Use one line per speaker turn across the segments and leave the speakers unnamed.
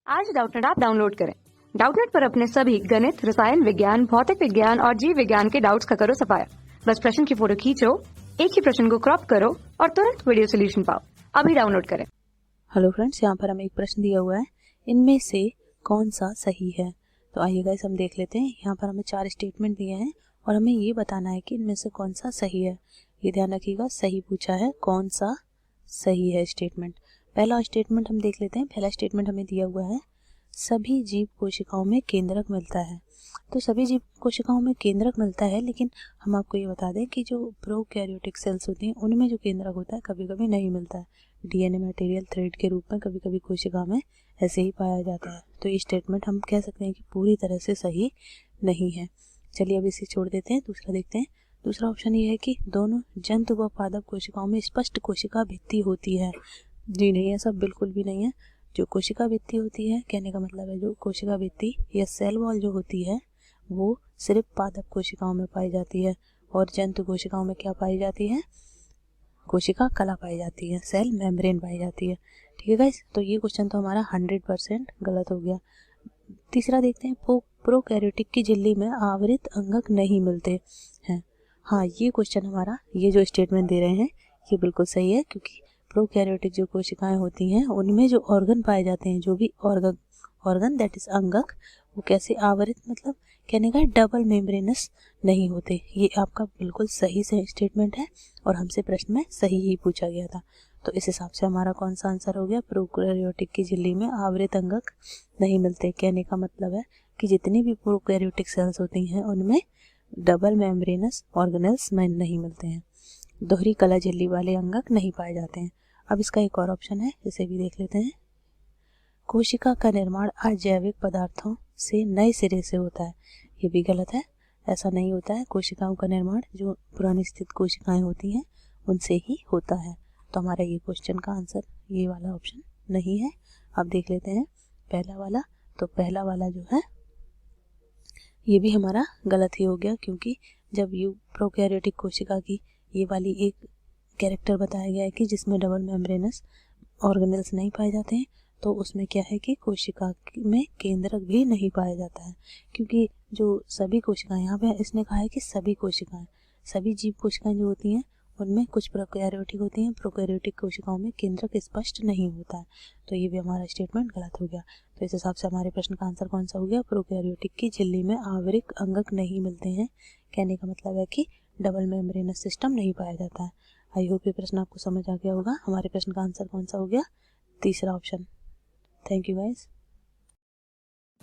आज Doubtnut app download करें। Doubtnut पर अपने सभी गणित, रसायन विज्ञान, भौतिक विज्ञान और जीव विज्ञान के डाउट्स का करो सफाया। बस प्रश्न की फोटो खींचो, एक ही प्रश्न को क्रॉप करो और तुरंत वीडियो सोल्यूशन पाओ। अभी डाउनलोड करें।
हेलो फ्रेंड्स, यहाँ पर हमें एक प्रश्न दिया हुआ है, इनमें से कौन सा सही है। तो आइए गाइस हम देख लेते हैं। यहाँ पर हमें 4 स्टेटमेंट दिए हैं और हमें ये बताना है कि इनमें से कौन सा सही है। ये ध्यान रखिएगा, सही पूछा है, कौन सा सही है स्टेटमेंट। पहला स्टेटमेंट हम देख लेते हैं। पहला स्टेटमेंट हमें दिया हुआ है, सभी जीव कोशिकाओं में केंद्रक मिलता है। तो सभी जीव कोशिकाओं में केंद्रक मिलता है, लेकिन हम आपको ये बता दें कि जो प्रोकैरियोटिक सेल्स होती हैं उनमें जो केंद्रक होता है कभी कभी नहीं मिलता है। डीएनए मटेरियल थ्रेड के रूप में कभी कभी कोशिका में ऐसे ही पाया जाता है। तो ये स्टेटमेंट हम कह सकते हैं कि पूरी तरह से सही नहीं है। चलिए अब इसे छोड़ देते हैं, दूसरा देखते हैं। दूसरा ऑप्शन ये है कि दोनों जंतु व पादप कोशिकाओं में स्पष्ट कोशिका भित्ति होती है। जी नहीं, ऐसा बिल्कुल भी नहीं है। जो कोशिका भित्ति होती है, कहने का मतलब है जो कोशिका भित्ति या सेल वॉल जो होती है वो सिर्फ पादप कोशिकाओं में पाई जाती है, और जंतु कोशिकाओं में क्या पाई जाती है, कोशिका कला पाई जाती है, सेल मेम्ब्रेन पाई जाती है। ठीक है गाइस, तो ये क्वेश्चन तो हमारा 100% गलत हो गया। तीसरा देखते हैं, प्रोकैरियोटिक की झिल्ली में आवृत अंगक नहीं मिलते हैं। हाँ, ये क्वेश्चन हमारा, ये जो स्टेटमेंट दे रहे हैं ये बिल्कुल सही है, क्योंकि प्रोकैरियोटिक जो कोशिकाएं होती हैं उनमें जो ऑर्गन पाए जाते हैं, जो भी ऑर्गन दैट इज अंगक, वो कैसे आवृत, मतलब कहने का डबल मेम्ब्रेनस नहीं होते। ये आपका बिल्कुल सही से स्टेटमेंट है और हमसे प्रश्न में सही ही पूछा गया था। तो इस हिसाब से हमारा कौन सा आंसर हो गया, प्रोकैरियोटिक की झिल्ली में आवृत अंगक नहीं मिलते। कहने का मतलब है कि जितनी भी प्रोकैरियोटिक सेल्स होती हैं उनमें डबल मेम्ब्रेनस ऑर्गेनेल्स नहीं मिलते हैं, दोहरी कला झिल्ली वाले अंगक नहीं पाए जाते हैं। अब इसका एक और ऑप्शन है, इसे भी देख लेते हैं। कोशिका का निर्माण अजैविक पदार्थों से नए सिरे से होता है। ये भी गलत है, ऐसा नहीं होता है। कोशिकाओं का निर्माण जो पुरानी स्थित कोशिकाएं होती हैं उनसे ही होता है। तो हमारा ये क्वेश्चन का आंसर ये वाला ऑप्शन नहीं है। अब देख लेते हैं पहला वाला। तो पहला वाला जो है ये भी हमारा गलत ही हो गया, क्योंकि जब प्रोकैरियोटिक कोशिका की ये वाली एक कैरेक्टर बताया गया है कि जिसमें डबल मेम्ब्रेनस ऑर्गेनेल्स नहीं पाए जाते हैं, तो उसमें क्या है कि कोशिका में केंद्रक भी नहीं पाया जाता है। क्योंकि जो सभी कोशिकाएं, यहाँ पे इसने कहा है कि सभी कोशिकाएं, सभी जीव कोशिकाएं जो होती हैं उनमें कुछ प्रोकैरियोटिक होती हैं, प्रोकैरियोटिक कोशिकाओं में केंद्रक स्पष्ट नहीं होता है। तो ये भी हमारा स्टेटमेंट गलत हो गया। तो इस हिसाब से हमारे प्रश्न का आंसर कौन सा हो गया, प्रोकैरियोटिक की झिल्ली में आवृत अंगक नहीं मिलते हैं। कहने का मतलब है कि डबल मेम्ब्रेनस सिस्टम नहीं पाया जाता है। आई होप ये प्रश्न आपको समझ आ गया होगा। हमारे प्रश्न का आंसर कौन सा हो गया, तीसरा ऑप्शन। Thank you guys.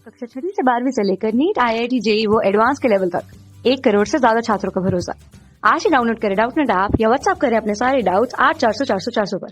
कक्षा 6 से 12वीं से लेकर नीट, IIT, JEE वो एडवांस के लेवल तक 1 करोड़ से ज्यादा छात्रों का भरोसा। आज ही डाउनलोड करें डाउटनेट ऐप या व्हाट्सएप करें अपने सारे डाउट्स 8400 400 400 पर।